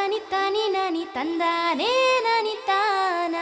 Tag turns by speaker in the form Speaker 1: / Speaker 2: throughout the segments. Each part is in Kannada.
Speaker 1: ನನಿ ತನಿ ನನಿ ತಂದಾನೇ ನನಿ ತಾನ.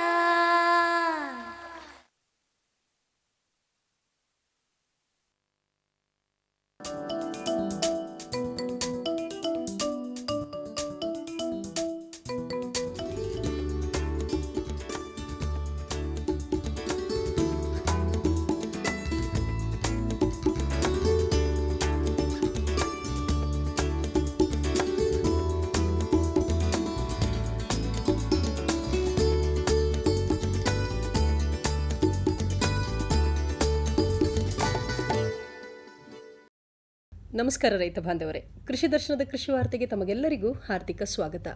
Speaker 2: ನಮಸ್ಕಾರ ರೈತ ಬಾಂಧವರೇ, ಕೃಷಿ ದರ್ಶನದ ಕೃಷಿ ವಾರ್ತೆಗೆ ತಮಗೆಲ್ಲರಿಗೂ ಹಾರ್ದಿಕ ಸ್ವಾಗತ.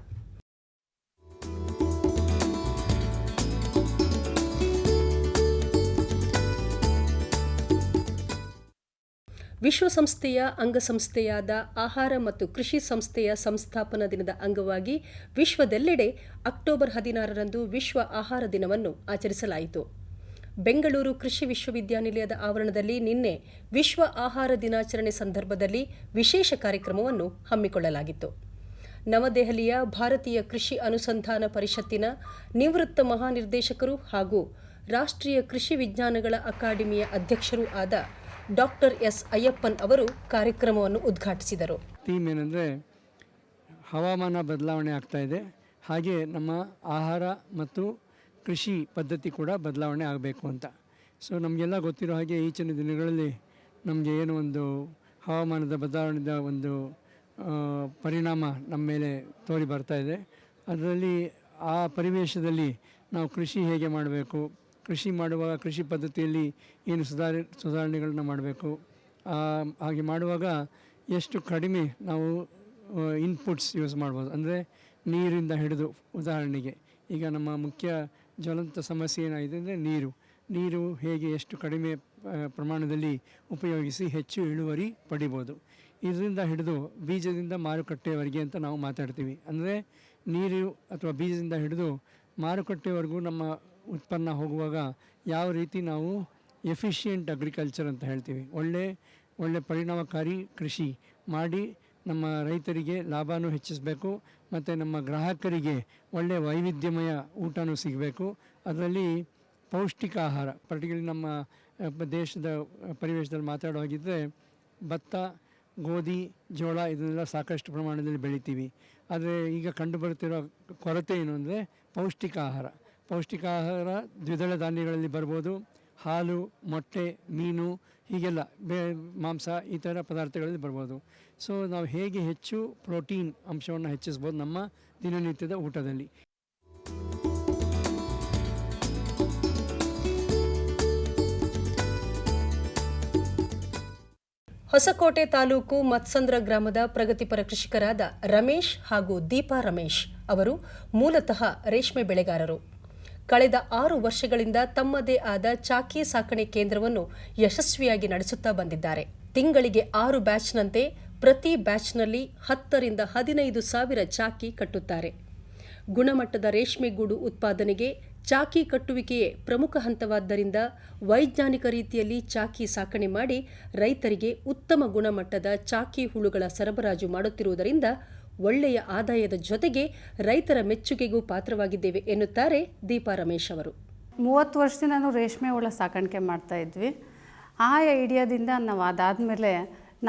Speaker 2: ವಿಶ್ವಸಂಸ್ಥೆಯ ಅಂಗಸಂಸ್ಥೆಯಾದ ಆಹಾರ ಮತ್ತು ಕೃಷಿ ಸಂಸ್ಥೆಯ ಸಂಸ್ಥಾಪನಾ ದಿನದ ಅಂಗವಾಗಿ ವಿಶ್ವದೆಲ್ಲೆಡೆ ಅಕ್ಟೋಬರ್ 16ರಂದು ವಿಶ್ವ ಆಹಾರ ದಿನವನ್ನು ಆಚರಿಸಲಾಯಿತು. ಬೆಂಗಳೂರು ಕೃಷಿ ವಿಶ್ವವಿದ್ಯಾನಿಲಯದ ಆವರಣದಲ್ಲಿ ನಿನ್ನೆ ವಿಶ್ವ ಆಹಾರ ದಿನಾಚರಣೆ ಸಂದರ್ಭದಲ್ಲಿ ವಿಶೇಷ ಕಾರ್ಯಕ್ರಮವನ್ನು ಹಮ್ಮಿಕೊಳ್ಳಲಾಗಿತ್ತು. ನವದೆಹಲಿಯ ಭಾರತೀಯ ಕೃಷಿ ಅನುಸಂಧಾನ ಪರಿಷತ್ತಿನ ನಿವೃತ್ತ ಮಹಾನಿರ್ದೇಶಕರು ಹಾಗೂ ರಾಷ್ಟ್ರೀಯ ಕೃಷಿ ವಿಜ್ಞಾನಗಳ ಅಕಾಡೆಮಿಯ ಅಧ್ಯಕ್ಷರೂ ಆದ ಡಾಕ್ಟರ್ ಎಸ್ ಅಯ್ಯಪ್ಪನ್ ಅವರು ಕಾರ್ಯಕ್ರಮವನ್ನು ಉದ್ಘಾಟಿಸಿದರು.
Speaker 3: ಥೀಮ್ ಏನಂದರೆ ಹವಾಮಾನ ಬದಲಾವಣೆ ಆಗ್ತಾ ಇದೆ, ಹಾಗೆ ನಮ್ಮ ಆಹಾರ ಮತ್ತು ಕೃಷಿ ಪದ್ಧತಿ ಕೂಡ ಬದಲಾವಣೆ ಆಗಬೇಕು ಅಂತ. ಸೊ ನಮಗೆಲ್ಲ ಗೊತ್ತಿರೋ ಹಾಗೆ ಈಚಿನ ದಿನಗಳಲ್ಲಿ ನಮಗೆ ಏನು ಒಂದು ಹವಾಮಾನದ ಬದಲಾವಣೆದ ಒಂದು ಪರಿಣಾಮ ನಮ್ಮ ಮೇಲೆ ತೋರಿ ಬರ್ತಾ ಇದೆ. ಅದರಲ್ಲಿ ಆ ಪರಿವೇಶದಲ್ಲಿ ನಾವು ಕೃಷಿ ಹೇಗೆ ಮಾಡಬೇಕು, ಕೃಷಿ ಮಾಡುವಾಗ ಕೃಷಿ ಪದ್ಧತಿಯಲ್ಲಿ ಏನು ಸುಧಾರಣೆಗಳನ್ನ ಮಾಡಬೇಕು, ಹಾಗೆ ಮಾಡುವಾಗ ಎಷ್ಟು ಕಡಿಮೆ ನಾವು ಇನ್ಪುಟ್ಸ್ ಯೂಸ್ ಮಾಡ್ಬೋದು. ಅಂದರೆ ನೀರಿಂದ ಹಿಡಿದು, ಉದಾಹರಣೆಗೆ ಈಗ ನಮ್ಮ ಮುಖ್ಯ ಜ್ವಲಂತ ಸಮಸ್ಯೆ ಏನಾಗಿದೆ ಅಂದರೆ ನೀರು ಹೇಗೆ ಎಷ್ಟು ಕಡಿಮೆ ಪ್ರಮಾಣದಲ್ಲಿ ಉಪಯೋಗಿಸಿ ಹೆಚ್ಚು ಇಳುವರಿ ಪಡಿಬೋದು. ಇದರಿಂದ ಹಿಡಿದು ಬೀಜದಿಂದ ಮಾರುಕಟ್ಟೆಯವರೆಗೆ ಅಂತ ನಾವು ಮಾತಾಡ್ತೀವಿ. ಅಂದರೆ ನೀರು ಅಥವಾ ಬೀಜದಿಂದ ಹಿಡಿದು ಮಾರುಕಟ್ಟೆವರೆಗೂ ನಮ್ಮ ಉತ್ಪನ್ನ ಹೋಗುವಾಗ ಯಾವ ರೀತಿ ನಾವು ಎಫಿಷಿಯೆಂಟ್ ಅಗ್ರಿಕಲ್ಚರ್ ಅಂತ ಹೇಳ್ತೀವಿ, ಒಳ್ಳೆ ಪರಿಣಾಮಕಾರಿ ಕೃಷಿ ಮಾಡಿ ನಮ್ಮ ರೈತರಿಗೆ ಲಾಭನೂ ಹೆಚ್ಚಿಸಬೇಕು ಮತ್ತು ನಮ್ಮ ಗ್ರಾಹಕರಿಗೆ ಒಳ್ಳೆಯ ವೈವಿಧ್ಯಮಯ ಊಟನೂ ಸಿಗಬೇಕು. ಅದರಲ್ಲಿ ಪೌಷ್ಟಿಕ ಆಹಾರ, ಪರ್ಟಿಕ್ಯುಲರ್ಲಿ ನಮ್ಮ ದೇಶದ ಪರಿವೇಶದಲ್ಲಿ ಮಾತಾಡೋ ಹಾಗಿದ್ದರೆ ಭತ್ತ, ಗೋಧಿ, ಜೋಳ ಇದನ್ನೆಲ್ಲ ಸಾಕಷ್ಟು ಪ್ರಮಾಣದಲ್ಲಿ ಬೆಳಿತೀವಿ. ಆದರೆ ಈಗ ಕಂಡುಬರುತ್ತಿರೋ ಕೊರತೆ ಏನು ಅಂದರೆ ಪೌಷ್ಟಿಕ ಆಹಾರ ದ್ವಿದಳ ಧಾನ್ಯಗಳಲ್ಲಿ ಬರ್ಬೋದು, ಹಾಲು, ಮೊಟ್ಟೆ, ಮೀನು, ಹೀಗೆಲ್ಲ ಮಾಂಸ ಈ ಥರ ಪದಾರ್ಥಗಳಲ್ಲಿ ಬರ್ಬೋದು. ಸೊ ನಾವು ಹೇಗೆ ಹೆಚ್ಚು ಪ್ರೋಟೀನ್ ಅಂಶವನ್ನು ಹೆಚ್ಚಿಸ್ಬೋದು ನಮ್ಮ ದಿನನಿತ್ಯದ ಊಟದಲ್ಲಿ.
Speaker 2: ಹೊಸಕೋಟೆ ತಾಲೂಕು ಮತ್ಸಂದ್ರ ಗ್ರಾಮದ ಪ್ರಗತಿಪರ ಕೃಷಿಕರಾದ ರಮೇಶ್ ಹಾಗೂ ದೀಪಾ ರಮೇಶ್ ಅವರು ಮೂಲತಃ ರೇಷ್ಮೆ ಬೆಳೆಗಾರರು. ಕಳೆದ 6 ವರ್ಷಗಳಿಂದ ತಮ್ಮದೇ ಆದ ಚಾಕಿ ಸಾಕಣೆ ಕೇಂದ್ರವನ್ನು ಯಶಸ್ವಿಯಾಗಿ ನಡೆಸುತ್ತಾ ಬಂದಿದ್ದಾರೆ. ತಿಂಗಳಿಗೆ 6 ಬ್ಯಾಚ್ನಂತೆ ಪ್ರತಿ ಬ್ಯಾಚ್ನಲ್ಲಿ 10 ರಿಂದ 15 ಸಾವಿರ ಚಾಕಿ ಕಟ್ಟುತ್ತಾರೆ. ಗುಣಮಟ್ಟದ ರೇಷ್ಮೆಗೂಡು ಉತ್ಪಾದನೆಗೆ ಚಾಕಿ ಕಟ್ಟುವಿಕೆಯೇ ಪ್ರಮುಖ ಹಂತವಾದ್ದರಿಂದ ವೈಜ್ಞಾನಿಕ ರೀತಿಯಲ್ಲಿ ಚಾಕಿ ಸಾಕಣೆ ಮಾಡಿ ರೈತರಿಗೆ ಉತ್ತಮ ಗುಣಮಟ್ಟದ ಚಾಕಿ ಹುಳುಗಳ ಸರಬರಾಜು ಮಾಡುತ್ತಿರುವುದರಿಂದ ಒಳ್ಳೆಯ ಆದಾಯದ ಜೊತೆಗೆ ರೈತರ ಮೆಚ್ಚುಗೆಗೂ ಪಾತ್ರವಾಗಿದ್ದೇವೆ ಎನ್ನುತ್ತಾರೆ ದೀಪಾ ರಮೇಶ್ ಅವರು.
Speaker 4: 30 ವರ್ಷದಿಂದ ನಾವು ರೇಷ್ಮೆ ಹುಳ ಸಾಕಾಣಿಕೆ ಮಾಡ್ತಾ ಇದ್ವಿ. ಆ ಐಡಿಯಾದಿಂದ ನಾವು ಅದಾದಮೇಲೆ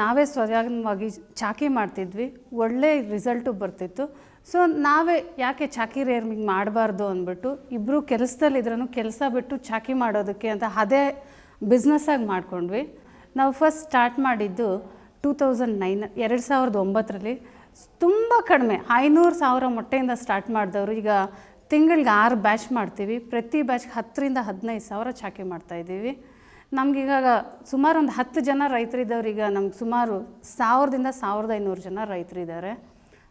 Speaker 4: ನಾವೇ ಸ್ವಯಂವಾಗಿ ಚಾಕಿ ಮಾಡ್ತಿದ್ವಿ, ಒಳ್ಳೆ ರಿಸಲ್ಟು ಬರ್ತಿತ್ತು. ಸೊ ನಾವೇ ಯಾಕೆ ಚಾಕಿ ರೇರ್ಮಿಂಗ್ ಮಾಡಬಾರ್ದು ಅಂದ್ಬಿಟ್ಟು ಇಬ್ಬರು ಕೆಲಸದಲ್ಲಿದ್ರೂ ಕೆಲಸ ಬಿಟ್ಟು ಚಾಕಿ ಮಾಡೋದಕ್ಕೆ ಅಂತ ಅದೇ ಬಿಸ್ನೆಸ್ಸಾಗಿ ಮಾಡ್ಕೊಂಡ್ವಿ. ನಾವು ಫಸ್ಟ್ ಸ್ಟಾರ್ಟ್ ಮಾಡಿದ್ದು 2009 ತುಂಬ ಕಡಿಮೆ 500,000 ಮೊಟ್ಟೆಯಿಂದ ಸ್ಟಾರ್ಟ್ ಮಾಡಿದವರು ಈಗ ತಿಂಗಳಿಗೆ 6 ಬ್ಯಾಚ್ ಮಾಡ್ತೀವಿ. ಪ್ರತಿ ಬ್ಯಾಚ್ಗೆ 10 ರಿಂದ 15 ಸಾವಿರ ಚಾಕಿ ಮಾಡ್ತಾಯಿದ್ದೀವಿ. ನಮಗೀಗ ಸುಮಾರು ಒಂದು 10 ಜನ ರೈತರಿದ್ದವ್ರು. ಈಗ ನಮ್ಗೆ ಸುಮಾರು 1000 ರಿಂದ 1500 ಜನ ರೈತರಿದ್ದಾರೆ.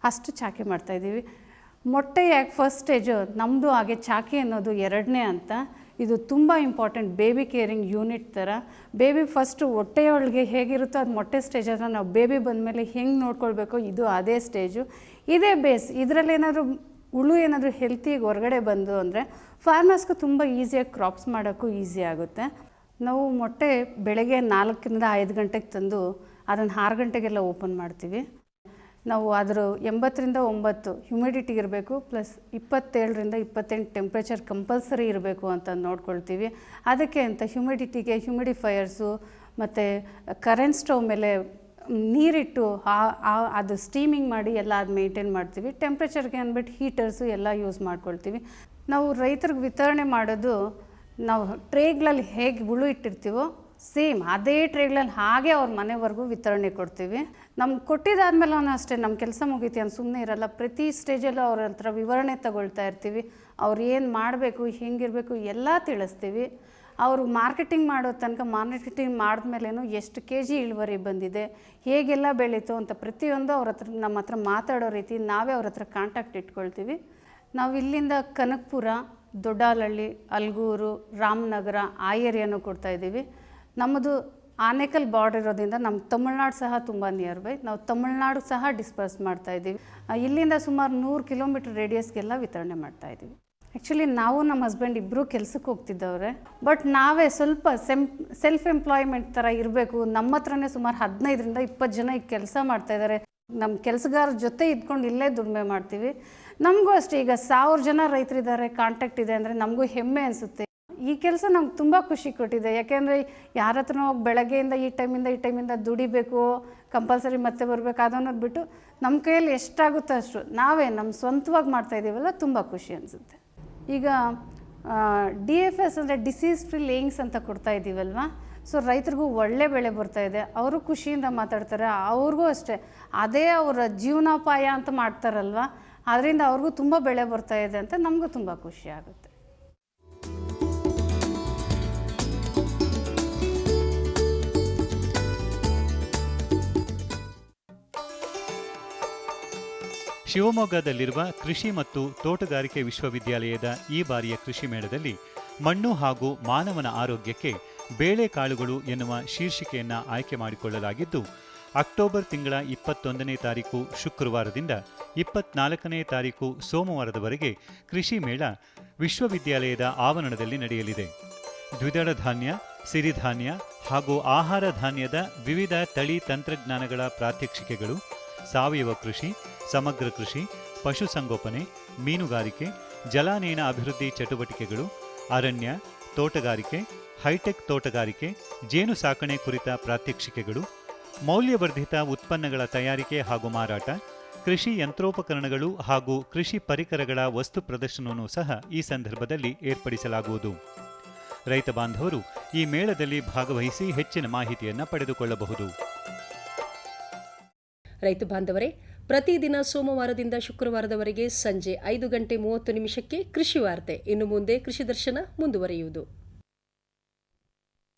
Speaker 4: ಅಷ್ಟು ಚಾಕಿ ಮಾಡ್ತಾಯಿದ್ದೀವಿ. ಮೊಟ್ಟೆ ಯಾಕೆ ಫಸ್ಟ್ ಸ್ಟೇಜು ನಮ್ಮದು, ಹಾಗೆ ಚಾಕಿ ಅನ್ನೋದು 2ನೇ ಅಂತ. ಇದು ತುಂಬ ಇಂಪಾರ್ಟೆಂಟ್, ಬೇಬಿ ಕೇರಿಂಗ್ ಯೂನಿಟ್ ಥರ. ಬೇಬಿ ಫಸ್ಟು ಹೊಟ್ಟೆಯೊಳಗೆ ಹೇಗಿರುತ್ತೋ ಅದು ಮೊಟ್ಟೆ ಸ್ಟೇಜನ್ನು ನಾವು ಬೇಬಿ ಬಂದಮೇಲೆ ಹೆಂಗೆ ನೋಡ್ಕೊಳ್ಬೇಕು, ಇದು ಅದೇ ಸ್ಟೇಜು, ಇದೇ ಬೇಸ್. ಇದರಲ್ಲಿ ಏನಾದರೂ ಹುಳು ಏನಾದರೂ ಹೆಲ್ತಿಗೆ ಹೊರಗಡೆ ಬಂದು ಅಂದರೆ ಫಾರ್ಮರ್ಸ್ಗೂ ತುಂಬ ಈಸಿಯಾಗಿ ಕ್ರಾಪ್ಸ್ ಮಾಡೋಕ್ಕೂ ಈಸಿ ಆಗುತ್ತೆ. ನಾವು ಮೊಟ್ಟೆ ಬೆಳಗ್ಗೆ 4 ರಿಂದ 5 ಗಂಟೆಗೆ ತಂದು ಅದನ್ನು 6 ಗಂಟೆಗೆಲ್ಲ ಓಪನ್ ಮಾಡ್ತೀವಿ. ನಾವು ಅದರ 80-9 ಹ್ಯುಮಿಡಿಟಿ ಇರಬೇಕು, ಪ್ಲಸ್ 27-28 ಟೆಂಪ್ರೇಚರ್ ಕಂಪಲ್ಸರಿ ಇರಬೇಕು ಅಂತ ನೋಡ್ಕೊಳ್ತೀವಿ. ಅದಕ್ಕೆ ಅಂತ ಹ್ಯುಮಿಡಿಟಿಗೆ ಹ್ಯುಮಿಡಿಫೈಯರ್ಸು ಮತ್ತು ಕರೆಂಟ್ ಸ್ಟವ್ ಮೇಲೆ ನೀರಿಟ್ಟು ಅದು ಸ್ಟೀಮಿಂಗ್ ಮಾಡಿ ಎಲ್ಲ ಅದು ಮೇಂಟೈನ್ ಮಾಡ್ತೀವಿ. ಟೆಂಪ್ರೇಚರ್ಗೆ ಅಂದ್ಬಿಟ್ಟು ಹೀಟರ್ಸು ಎಲ್ಲ ಯೂಸ್ ಮಾಡ್ಕೊಳ್ತೀವಿ. ನಾವು ರೈತರಿಗೆ ವಿತರಣೆ ಮಾಡೋದು ನಾವು ಟ್ರೇಗಳಲ್ಲಿ ಹೇಗೆ ಹುಳು ಇಟ್ಟಿರ್ತೀವೋ ಸೇಮ್ ಅದೇ ಟ್ರೇಗಳಲ್ಲಿ ಹಾಗೆ ಅವ್ರ ಮನೆವರೆಗೂ ವಿತರಣೆ ಕೊಡ್ತೀವಿ. ನಮ್ಗೆ ಕೊಟ್ಟಿದ್ದಾದ್ಮೇಲೆ ಅಷ್ಟೇ ನಮ್ಮ ಕೆಲಸ ಮುಗೀತಿ ಅಂತ ಸುಮ್ಮನೆ ಇರಲ್ಲ. ಪ್ರತಿ ಸ್ಟೇಜಲ್ಲೂ ಅವ್ರ ಹತ್ರ ವಿವರಣೆ ತಗೊಳ್ತಾ ಇರ್ತೀವಿ. ಅವ್ರು ಏನು ಮಾಡಬೇಕು, ಹೆಂಗಿರಬೇಕು ಎಲ್ಲ ತಿಳಿಸ್ತೀವಿ. ಅವರು ಮಾರ್ಕೆಟಿಂಗ್ ಮಾಡೋ ತನಕ ಮಾರ್ಕೆಟಿಂಗ್ ಮಾಡಿದ್ಮೇಲೇನು ಎಷ್ಟು kg ಇಳುವರಿ ಬಂದಿದೆ, ಹೇಗೆಲ್ಲ ಬೆಳೀತು ಅಂತ ಪ್ರತಿಯೊಂದು ಅವ್ರ ಹತ್ರ ನಮ್ಮ ಹತ್ರ ಮಾತಾಡೋ ರೀತಿ ನಾವೇ ಅವ್ರ ಹತ್ರ ಕಾಂಟ್ಯಾಕ್ಟ್ ಇಟ್ಕೊಳ್ತೀವಿ. ನಾವು ಇಲ್ಲಿಂದ ಕನಕಪುರ, ದೊಡ್ಡಾಲಹಳ್ಳಿ, ಅಲ್ಗೂರು, ರಾಮನಗರ ಆ ಏರಿಯಾನೂ ಕೊಡ್ತಾಯಿದ್ದೀವಿ. ನಮ್ಮದು ಆನೇಕಲ್ ಬಾರ್ಡರ್ ಇರೋದ್ರಿಂದ ನಮ್ಮ ತಮಿಳ್ನಾಡು ಸಹ ತುಂಬ ನಿಯರ್ ಬೈ. ನಾವು ತಮಿಳ್ನಾಡು ಸಹ ಡಿಸ್ಪರ್ಸ್ ಮಾಡ್ತಾಯಿದ್ದೀವಿ. ಇಲ್ಲಿಂದ ಸುಮಾರು 100 ಕಿಲೋಮೀಟರ್ ರೇಡಿಯಸ್ಗೆಲ್ಲ ವಿತರಣೆ ಮಾಡ್ತಾಯಿದ್ದೀವಿ. ಆ್ಯಕ್ಚುಲಿ ನಾವು ನಮ್ಮ ಹಸ್ಬೆಂಡ್ ಇಬ್ಬರೂ ಕೆಲಸಕ್ಕೆ ಹೋಗ್ತಿದ್ದವ್ರೆ. ಬಟ್ ನಾವೇ ಸ್ವಲ್ಪ ಸೆಲ್ಫ್ ಎಂಪ್ಲಾಯ್ಮೆಂಟ್ ಥರ ಇರಬೇಕು. ನಮ್ಮ ಹತ್ರನೇ ಸುಮಾರು 15-20 ಜನ ಈಗ ಕೆಲಸ ಮಾಡ್ತಾಯಿದ್ದಾರೆ. ನಮ್ಮ ಕೆಲಸಗಾರರ ಜೊತೆ ಇದ್ಕೊಂಡು ಇಲ್ಲೇ ದುಡಿಮೆ ಮಾಡ್ತೀವಿ. ನಮಗೂ ಅಷ್ಟೇ, ಈಗ 1000 ಜನ ರೈತರಿದ್ದಾರೆ, ಕಾಂಟ್ಯಾಕ್ಟ್ ಇದೆ ಅಂದರೆ ನಮಗೂ ಹೆಮ್ಮೆ ಅನಿಸುತ್ತೆ. ಈ ಕೆಲಸ ನಮ್ಗೆ ತುಂಬ ಖುಷಿ ಕೊಟ್ಟಿದೆ. ಯಾಕೆಂದರೆ ಯಾರ ಹತ್ರನೂ ಹೋಗಿ ಬೆಳಗ್ಗೆಯಿಂದ ಈ ಟೈಮಿಂದ ದುಡಿಬೇಕು, ಕಂಪಲ್ಸರಿ ಮತ್ತೆ ಬರಬೇಕು ಅದನ್ನೋದು ಬಿಟ್ಟು ನಮ್ಮ ಕೈಯಲ್ಲಿ ಎಷ್ಟಾಗುತ್ತೋ ಅಷ್ಟು ನಾವೇ ನಮ್ಮ ಸ್ವಂತವಾಗಿ ಮಾಡ್ತಾಯಿದ್ದೀವಲ್ಲ, ತುಂಬ ಖುಷಿ ಅನಿಸುತ್ತೆ. ಈಗ DFS ಅಂದರೆ ಡಿಸೀಸ್ ಫ್ರೀ ಲೇಯಿಂಗ್ಸ್ ಅಂತ ಕೊಡ್ತಾ ಇದ್ದೀವಲ್ವ, ಸೊ ರೈತರಿಗೂ ಒಳ್ಳೆ ಬೆಳೆ ಬರ್ತಾಯಿದೆ. ಅವರು ಖುಷಿಯಿಂದ ಮಾತಾಡ್ತಾರೆ. ಅವ್ರಿಗೂ ಅಷ್ಟೇ ಅದೇ ಅವರ ಜೀವನೋಪಾಯ ಅಂತ ಮಾಡ್ತಾರಲ್ವ, ಅದರಿಂದ ಅವ್ರಿಗೂ ತುಂಬ ಬೆಳೆ ಬರ್ತಾಯಿದೆ ಅಂತ ನಮಗೂ ತುಂಬ ಖುಷಿ ಆಗುತ್ತೆ.
Speaker 5: ಶಿವಮೊಗ್ಗದಲ್ಲಿರುವ ಕೃಷಿ ಮತ್ತು ತೋಟಗಾರಿಕೆ ವಿಶ್ವವಿದ್ಯಾಲಯದ ಈ ಬಾರಿಯ ಕೃಷಿ ಮೇಳದಲ್ಲಿ ಮಣ್ಣು ಹಾಗೂ ಮಾನವನ ಆರೋಗ್ಯಕ್ಕೆ ಬೇಳೆಕಾಳುಗಳು ಎನ್ನುವ ಶೀರ್ಷಿಕೆಯನ್ನು ಆಯ್ಕೆ ಮಾಡಿಕೊಳ್ಳಲಾಗಿದ್ದು, ಅಕ್ಟೋಬರ್ ತಿಂಗಳ 21ನೇ ತಾರೀಕು ಶುಕ್ರವಾರದಿಂದ 24ನೇ ತಾರೀಕು ಸೋಮವಾರದವರೆಗೆ ಕೃಷಿ ಮೇಳ ವಿಶ್ವವಿದ್ಯಾಲಯದ ಆವರಣದಲ್ಲಿ ನಡೆಯಲಿದೆ. ದ್ವಿದಳ ಧಾನ್ಯ, ಸಿರಿಧಾನ್ಯ ಹಾಗೂ ಆಹಾರ ಧಾನ್ಯದ ವಿವಿಧ ತಳಿ ತಂತ್ರಜ್ಞಾನಗಳ ಪ್ರಾತ್ಯಕ್ಷಿಕೆಗಳು, ಸಾವಯವ ಕೃಷಿ, ಸಮಗ್ರ ಕೃಷಿ, ಪಶುಸಂಗೋಪನೆ, ಮೀನುಗಾರಿಕೆ, ಜಲಾನಯನ ಅಭಿವೃದ್ಧಿ ಚಟುವಟಿಕೆಗಳು, ಅರಣ್ಯ, ತೋಟಗಾರಿಕೆ, ಹೈಟೆಕ್ ತೋಟಗಾರಿಕೆ, ಜೇನು ಸಾಕಣೆ ಕುರಿತ ಪ್ರಾತ್ಯಕ್ಷಿಕೆಗಳು, ಮೌಲ್ಯವರ್ಧಿತ ಉತ್ಪನ್ನಗಳ ತಯಾರಿಕೆ ಹಾಗೂ ಮಾರಾಟ, ಕೃಷಿ ಯಂತ್ರೋಪಕರಣಗಳು ಹಾಗೂ ಕೃಷಿ ಪರಿಕರಗಳ ವಸ್ತು ಪ್ರದರ್ಶನವನ್ನು ಸಹ ಈ ಸಂದರ್ಭದಲ್ಲಿ ಏರ್ಪಡಿಸಲಾಗುವುದು. ರೈತ ಬಾಂಧವರು ಈ ಮೇಳದಲ್ಲಿ ಭಾಗವಹಿಸಿ ಹೆಚ್ಚಿನ ಮಾಹಿತಿಯನ್ನು ಪಡೆದುಕೊಳ್ಳಬಹುದು.
Speaker 2: ರೈತ ಬಾಂಧವರೇ, ಪ್ರತಿದಿನ ಸೋಮವಾರದಿಂದ ಶುಕ್ರವಾರದವರೆಗೆ ಸಂಜೆ 5:30 ಕೃಷಿ ವಾರ್ತೆ, ಇನ್ನು ಮುಂದೆ ಕೃಷಿ ದರ್ಶನ ಮುಂದುವರಿಯುವುದು.